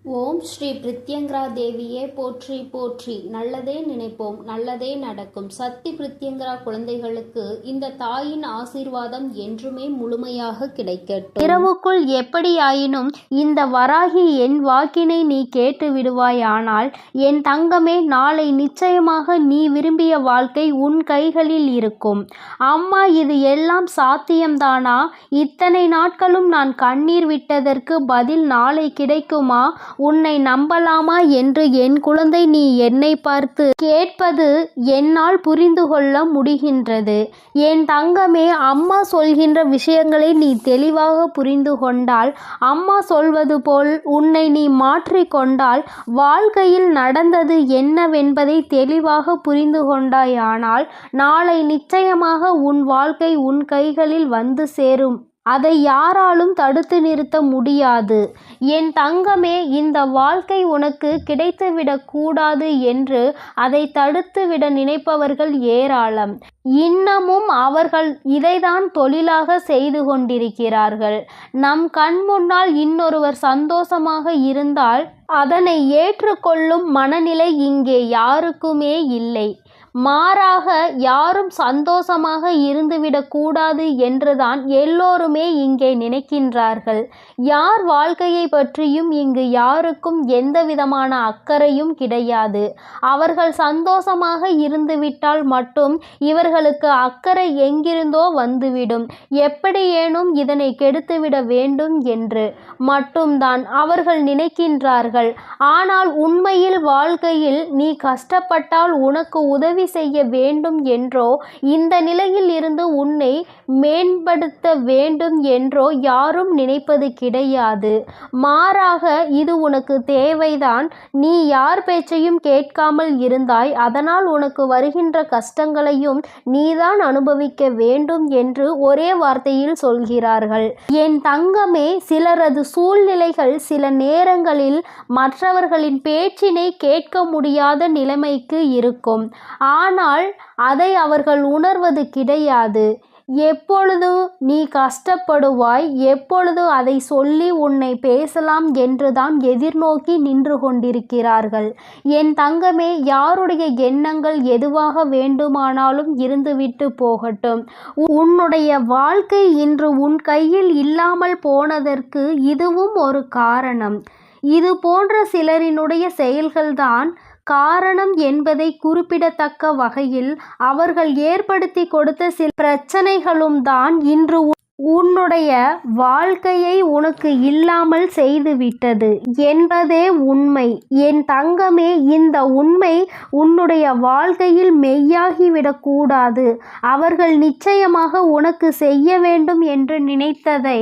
ஓம் ஸ்ரீ பிரித்யங்கரா தேவியே போற்றி போற்றி. நல்லதே நினைப்போம், நல்லதே நடக்கும். சக்தி பிரித்யங்கரா குழந்தைகளுக்கு இந்த தாயின் ஆசீர்வாதம் என்றுமே முழுமையாக கிடைக்கட்டும். இரவுக்குள் எப்படியாயினும் இந்த வராகி என் வாக்கினை நீ கேட்டு விடுவாயானால் என் தங்கமே, நாளை நிச்சயமாக நீ விரும்பிய வாழ்க்கை உன் கைகளில் இருக்கும். அம்மா, இது எல்லாம் சாத்தியம்தானா? இத்தனை நாட்களும் நான் கண்ணீர் விட்டதற்கு பதில் நாளை கிடைக்குமா? உன்னை நம்பலாமா என்று என் குழந்தை நீ என்னை பார்த்து கேட்பது என்னால் புரிந்து கொள்ள முடிகின்றது. என் தங்கமே, அம்மா சொல்கின்ற விஷயங்களை நீ தெளிவாக புரிந்து கொண்டால், அம்மா சொல்வது போல் உன்னை நீ மாற்றிக்கொண்டால், வாழ்க்கையில் நடந்தது என்னவென்பதை தெளிவாக புரிந்து கொண்டாயானால் நாளை நிச்சயமாக உன் வாழ்க்கை உன் கைகளில் வந்து சேரும். அதை யாராலும் தடுத்து நிறுத்த முடியாது. என் தங்கமே, இந்த வாழ்க்கை உனக்கு கிடைத்துவிடக் கூடாது என்று அதை தடுத்துவிட நினைப்பவர்கள் ஏராளம். இன்னமும் அவர்கள் இதைதான் தொழிலாக செய்து கொண்டிருக்கிறார்கள். நம் கண் முன்னால் இன்னொருவர் சந்தோஷமாக இருந்தால் அதனை ஏற்றுக்கொள்ளும் மனநிலை இங்கே யாருக்குமே இல்லை. மாறாக யாரும் சந்தோஷமாக இருந்துவிடக்கூடாது என்றுதான் எல்லோருமே இங்கே நினைக்கின்றார்கள். யார் வாழ்க்கையை பற்றியும் இங்கு யாருக்கும் எந்த விதமான அக்கறையும் கிடையாது. அவர்கள் சந்தோஷமாக இருந்துவிட்டால் மட்டும் இவர்களுக்கு அக்கறை எங்கிருந்தோ வந்துவிடும். எப்படியேனும் இதனை கெடுத்துவிட வேண்டும் என்று மட்டும்தான் அவர்கள் நினைக்கின்றார்கள். ஆனால் உண்மையில் வாழ்க்கையில் நீ கஷ்டப்பட்டால் உனக்கு உதவி செய்ய வேண்டும் என்றோ, இந்த நிலையில் இருந்து உன்னை மேம்படுத்த வேண்டும் என்றோ யாரும் நினைப்பது கிடையாது. மாறாக இது உனக்கு தேவைதான். நீ யார் பேச்சையும் கேட்காமல் இருந்தாய், அதனால் உனக்கு வருகின்ற கஷ்டங்களையும் நீதான் அனுபவிக்க வேண்டும் என்று ஒரே வார்த்தையில் சொல்கிறார்கள். என் தங்கமே, சிலரது சூழ்நிலைகள் சில நேரங்களில் மற்றவர்களின் பேச்சினை கேட்க முடியாத நிலைமைக்கு இருக்கும். ஆனால் அதை அவர்கள் உணர்வது கிடையாது. எப்பொழுது நீ கஷ்டப்படுவாய், எப்பொழுது அதை சொல்லி உன்னை பேசலாம் என்றுதான் எதிர்நோக்கி நின்று கொண்டிருக்கிறார்கள். என் தங்கமே, யாருடைய எண்ணங்கள் எதுவாக வேண்டுமானாலும் இருந்துவிட்டு போகட்டும். உன்னுடைய வாழ்க்கை இன்று உன் கையில் இல்லாமல் போனதற்கு இதுவும் ஒரு காரணம். இது போன்ற சிலரினுடைய செயல்கள்தான் காரணம் என்பதை குறிப்பிடத்தக்க வகையில் அவர்கள் ஏற்படுத்தி கொடுத்த சில பிரச்சனைகளும் தான் இன்று உன்னுடைய வாழ்க்கையை உனக்கு இல்லாமல் செய்துவிட்டது என்பதே உண்மை. என் தங்கமே, இந்த உண்மை உன்னுடைய வாழ்க்கையில் மெய்யாகிவிடக்கூடாது. அவர்கள் நிச்சயமாக உனக்கு செய்ய வேண்டும் என்று நினைத்ததை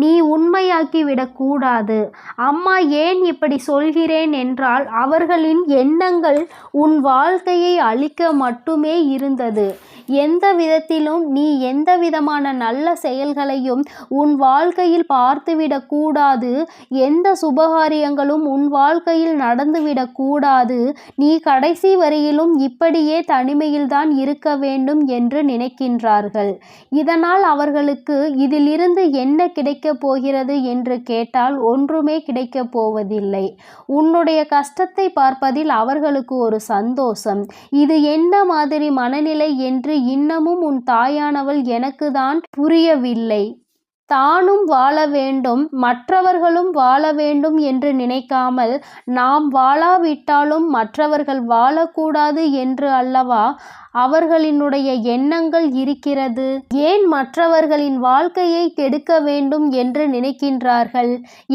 நீ உண்மையாக்கிவிடக்கூடாது. அம்மா, ஏன் இப்படி சொல்கிறேன் என்றால், அவர்களின் எண்ணங்கள் உன் வாழ்க்கையை அழிக்க மட்டுமே இருந்தது. எந்த விதத்திலும் நீ எந்த விதமான நல்ல செயல்களையும் உன் வாழ்க்கையில் பார்த்துவிடக்கூடாது. எந்த சுபகாரியங்களும் உன் வாழ்க்கையில் நடந்துவிடக்கூடாது. நீ கடைசி வரையிலும் இப்படியே தனிமையில்தான் இருக்க வேண்டும் என்று நினைக்கின்றார்கள். இதனால் அவர்களுக்கு இதிலிருந்து என்ன கிடைக்கப் போகிறது என்று கேட்டால் ஒன்றுமே கிடைக்கப் போவதில்லை. உன்னுடைய கஷ்டத்தை பார்ப்பதில் அவர்களுக்கு ஒரு சந்தோஷம். இது என்ன மாதிரி மனநிலை என்று இன்னமும் உன் தாயானவள் எனக்கு தான் புரியவில்லை. தானும் வாழ வேண்டும், மற்றவர்களும் வாழ வேண்டும் என்று நினைக்காமல், நாம் வாழாவிட்டாலும் மற்றவர்கள் வாழக்கூடாது என்று அல்லவா அவர்களினுடைய எண்ணங்கள் இருக்கிறது. ஏன் மற்றவர்களின் வாழ்க்கையை கெடுக்க வேண்டும் என்று நினைக்கின்றார்கள்?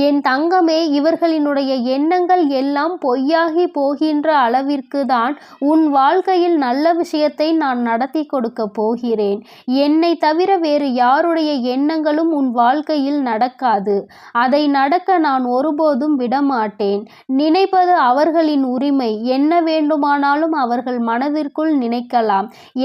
என் தங்கமே, இவர்களினுடைய எண்ணங்கள் எல்லாம் பொய்யாகி போகின்ற அளவிற்கு தான் உன் வாழ்க்கையில் நல்ல விஷயத்தை நான் நடத்தி கொடுக்க போகிறேன். என்னை தவிர வேறு யாருடைய எண்ணங்களும் உன் வாழ்க்கையில் நடக்காது. அதை நடக்க நான் ஒருபோதும் விடமாட்டேன். நினைப்பது அவர்களின் உரிமை. என்ன வேண்டுமானாலும் அவர்கள் மனதிற்குள் நினைக்கலாம்.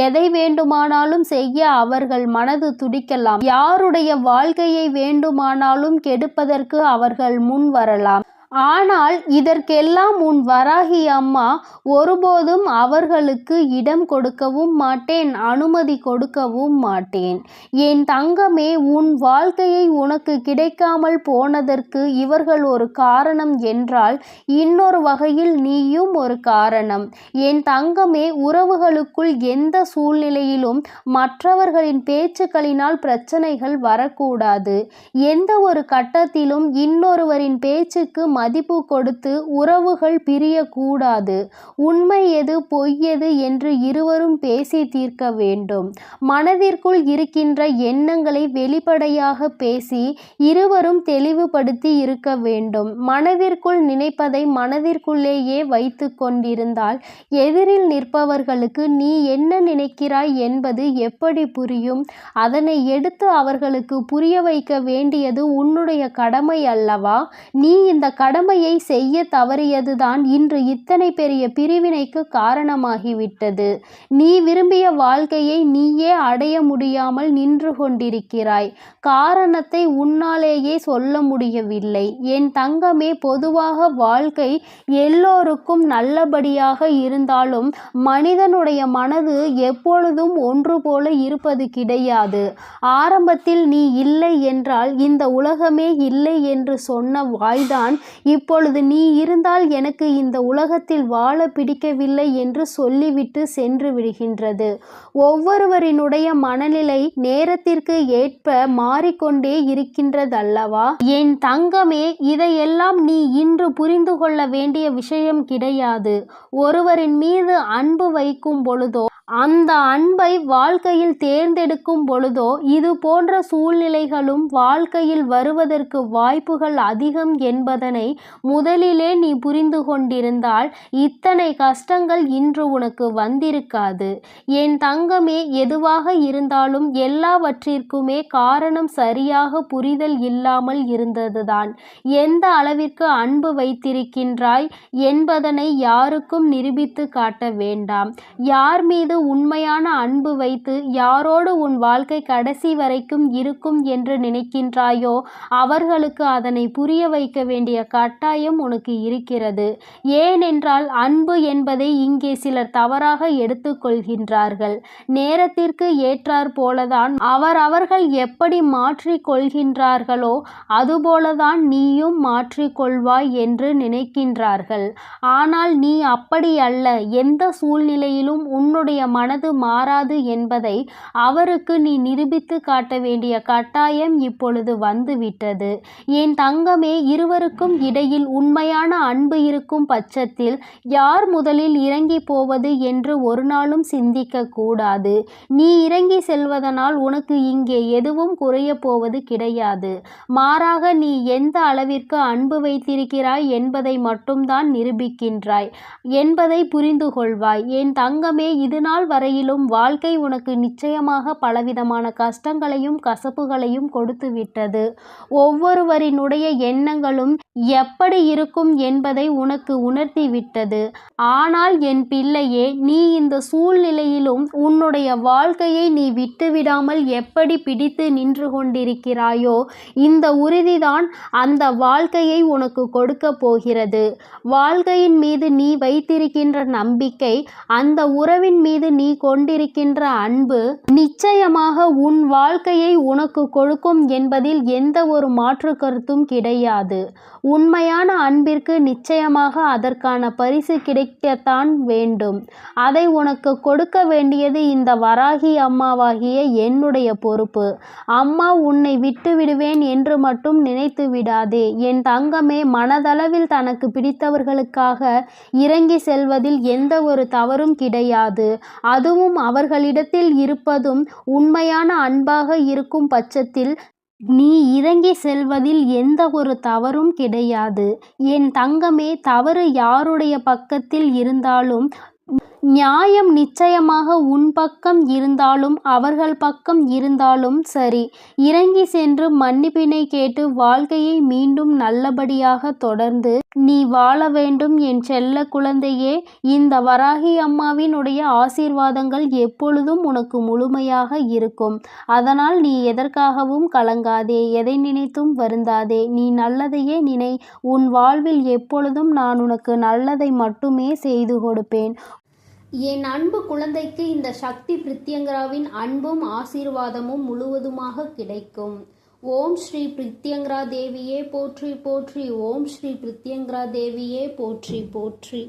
எதை வேண்டுமானாலும் செய்ய அவர்கள் மனது துடிக்கலாம். யாருடைய வாழ்க்கையை வேண்டுமானாலும் கெடுப்பதற்கு அவர்கள் முன் வரலாம். ஆனால் இதற்கெல்லாம் உன் வராகி அம்மா ஒருபோதும் அவர்களுக்கு இடம் கொடுக்கவும் மாட்டேன், அனுமதி கொடுக்கவும் மாட்டேன். என் தங்கமே, உன் வாழ்க்கையை உனக்கு கிடைக்காமல் போனதற்கு இவர்கள் ஒரு காரணம் என்றால் இன்னொரு வகையில் நீயும் ஒரு காரணம். என் தங்கமே, உறவுகளுக்குள் எந்த சூழ்நிலையிலும் மற்றவர்களின் பேச்சுக்களினால் பிரச்சனைகள் வரக்கூடாது. எந்த ஒரு கட்டத்திலும் இன்னொருவரின் பேச்சுக்கு மதிப்பு கொடுத்து உறவுகள் பிரியக்கூடாது. உண்மை எது பொய் எது என்று இருவரும் பேசி தீர்க்க வேண்டும். மனதிற்குள் இருக்கின்ற எண்ணங்களை வெளிப்படையாக பேசி இருவரும் தெளிவுபடுத்தி இருக்க வேண்டும். மனதிற்குள் நினைப்பதை மனதிற்குள்ளேயே வைத்து கொண்டிருந்தால் எதிரில் நிற்பவர்களுக்கு நீ என்ன நினைக்கிறாய் என்பது எப்படி புரியும்? அதனை எடுத்து அவர்களுக்கு புரிய வைக்க வேண்டியது உன்னுடைய கடமை அல்லவா? நீ இந்த கடமையை செய்ய தவறியதுதான் இன்று இத்தனை பெரிய பிரிவினைக்கு காரணமாகிவிட்டது. நீ விரும்பிய வாழ்க்கையை நீயே அடைய முடியாமல் நின்று கொண்டிருக்கிறாய். காரணத்தை உன்னாலேயே சொல்ல முடியவில்லை. என் தங்கமே, பொதுவாக வாழ்க்கை எல்லோருக்கும் நல்லபடியாக இருந்தாலும் மனிதனுடைய மனது எப்பொழுதும் ஒன்று போல இருப்பது கிடையாது. ஆரம்பத்தில் நீ இல்லை என்றால் இந்த உலகமே இல்லை என்று சொன்ன வாய்தான் இப்பொழுது நீ இருந்தால் எனக்கு இந்த உலகத்தில் வாழ பிடிக்கவில்லை என்று சொல்லிவிட்டு சென்று விடுகின்றது. ஒவ்வொருவரினுடைய மனநிலை நேரத்திற்கு ஏற்ப மாறிக்கொண்டே இருக்கின்றதல்லவா? என் தங்கமே, இதையெல்லாம் நீ இன்று புரிந்து கொள்ள வேண்டிய விஷயம் கிடையாது. ஒருவரின் மீது அன்பு வைக்கும் பொழுதோ அந்த அன்பை வாழ்க்கையில் தேர்ந்தெடுக்கும் பொழுதோ இது போன்ற சூழ்நிலைகளும் வாழ்க்கையில் வருவதற்கு வாய்ப்புகள் அதிகம் என்பதனை முதலிலே நீ புரிந்து கொண்டிருந்தால் இத்தனை கஷ்டங்கள் இன்று உனக்கு வந்திருக்காது. என் தங்கமே, எதுவாக இருந்தாலும் எல்லாவற்றிற்குமே காரணம் சரியாக புரிதல் இல்லாமல் இருந்ததுதான். எந்த அளவிற்கு அன்பு வைத்திருக்கின்றாய் என்பதனை யாருக்கும் நிரூபித்து காட்ட வேண்டாம். யார் மீது உண்மையான அன்பு வைத்து யாரோடு உன் வாழ்க்கை கடைசி வரைக்கும் இருக்கும் என்று நினைக்கின்றாயோ அவர்களுக்கு அதனை புரிய வைக்க வேண்டிய கட்டாயம் உனக்கு இருக்கிறது. ஏனென்றால் அன்பு என்பதை இங்கே சிலர் தவறாக எடுத்துக்கொள்கின்றார்கள். நேரத்திற்கு ஏற்றாற் போலதான் அவர்கள் எப்படி மாற்றிக் கொள்கின்றார்களோ அதுபோலதான் நீயும் மாற்றிக்கொள்வாய் என்று நினைக்கின்றார்கள். ஆனால் நீ அப்படி அல்ல. எந்த சூழ்நிலையிலும் உன்னுடைய மனது மாறாது என்பதை அவருக்கு நீ நிரூபித்து காட்ட வேண்டிய கட்டாயம் இப்பொழுது வந்துவிட்டது. என் தங்கமே, இருவருக்கும் இடையில் உண்மையான அன்பு இருக்கும் பட்சத்தில் யார் முதலில் இறங்கி போவது என்று ஒரு நாளும் சிந்திக்க கூடாது. நீ இறங்கி செல்வதனால் உனக்கு இங்கே எதுவும் குறைய போவது கிடையாது. மாறாக நீ எந்த அளவிற்கு அன்பு வைத்திருக்கிறாய் என்பதை மட்டும்தான் நிரூபிக்கின்றாய் என்பதை புரிந்து கொள்வாய். என் தங்கமே, இதுநாள் வரையிலும் வாழ்க்கை உனக்கு நிச்சயமாக பலவிதமான கஷ்டங்களையும் கசப்புகளையும் கொடுத்து விட்டது. ஒவ்வொருவரினுடைய எண்ணங்களும் எப்படி இருக்கும் என்பதை உனக்கு உணர்த்தி விட்டது. ஆனால் என் பிள்ளையே, நீ இந்த சூழ்நிலையிலும் உன்னுடைய வாழ்க்கையை நீ விட்டுவிடாமல் எப்படி பிடித்து நின்று கொண்டிருக்கிறாயோ இந்த உறுதிதான் அந்த வாழ்க்கையை உனக்கு கொடுக்க போகிறது. வாழ்க்கையின் மீது நீ வைத்திருக்கின்ற நம்பிக்கை, அந்த உறவின் மீது நீ கொண்டிருக்கின்ற அன்பு நிச்சயமாக உன் வாழ்க்கையை உனக்கு கொடுக்கும் என்பதில் எந்த ஒரு மாற்று கருத்தும் கிடையாது. உண்மையான அன்பிற்கு நிச்சயமாக அதற்கான பரிசு கிடைக்கத்தான் வேண்டும். அதை உனக்கு கொடுக்க வேண்டியது இந்த வராகி அம்மாவாகிய என்னுடைய பொறுப்பு. அம்மா உன்னை விட்டு விடுவேன் என்று மட்டும் நினைத்து விடாதே. என் தங்கமே, மனதளவில் தனக்கு பிடித்தவர்களுக்காக இறங்கி செல்வதில் எந்த ஒரு தவறும் கிடையாது. அதுவும் அவர்களிடத்தில் இருப்பதும் உண்மையான அன்பாக இருக்கும் பட்சத்தில் நீ இறங்கி செல்வதில் எந்த ஒரு தவறும் கிடையாது. என் தங்கமே, தவறு யாருடைய பக்கத்தில் இருந்தாலும் நியாயம் நிச்சயமாக உன் பக்கம் இருந்தாலும் அவர்கள் பக்கம் இருந்தாலும் சரி, இறங்கி சென்று மன்னிப்பினை கேட்டு வாழ்க்கையை மீண்டும் நல்லபடியாக தொடர்ந்து நீ வாழ வேண்டும் என் செல்ல குழந்தையே. இந்த வராகி அம்மாவினுடைய ஆசீர்வாதங்கள் எப்பொழுதும் உனக்கு முழுமையாக இருக்கும். அதனால் நீ எதற்காகவும் கலங்காதே, எதை நினைத்தும் வருந்தாதே. நீ நல்லதையே நினை. உன் வாழ்வில் எப்பொழுதும் நான் உனக்கு நல்லதை மட்டுமே செய்து கொடுப்பேன். என் அன்பு குழந்தைக்கு இந்த சக்தி பிரித்யங்கராவின் அன்பும் ஆசீர்வாதமும் முழுவதுமாக கிடைக்கும். ஓம் ஸ்ரீ பிரித்யங்கரா தேவியே போற்றி போற்றி. ஓம் ஸ்ரீ பிரித்யங்கரா தேவியே போற்றி போற்றி.